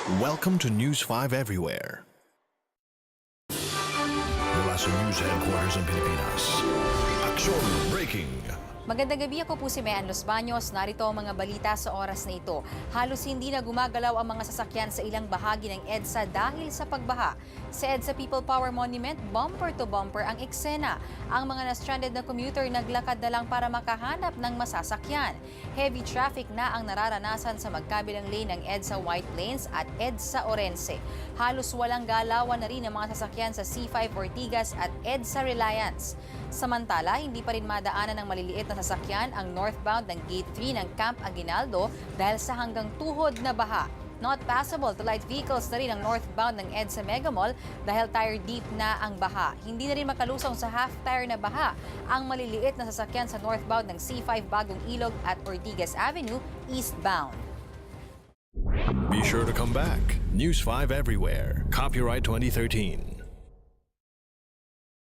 Welcome to News 5 Everywhere. Mula sa News Headquarters ng Pilipinas. Aksyon Breaking. Magandang gabi, ako po si Mean Los Baños. Narito ang mga balita sa oras na ito. Halos hindi na gumagalaw ang mga sasakyan sa ilang bahagi ng EDSA dahil sa pagbaha. Sa EDSA People Power Monument, bumper to bumper ang eksena. Ang mga na-stranded na commuter naglakad na lang para makahanap ng masasakyan. Heavy traffic na ang nararanasan sa magkabilang lane ng EDSA White Plains at EDSA Orense. Halos walang galawan na rin ang mga sasakyan sa C5 Ortigas at EDSA Reliance. Samantala, hindi pa rin madaanan ng maliliit na sasakyan ang northbound ng Gate 3 ng Camp Aguinaldo dahil sa hanggang tuhod na baha. Not passable to light vehicles na rin ang northbound ng EDSA Mega Mall dahil tire deep na ang baha. Hindi na rin makalusong sa half-tire na baha ang maliliit na sasakyan sa northbound ng C5 Bagong Ilog at Ortigas Avenue eastbound. Be sure to come back. News 5 Everywhere. Copyright 2013.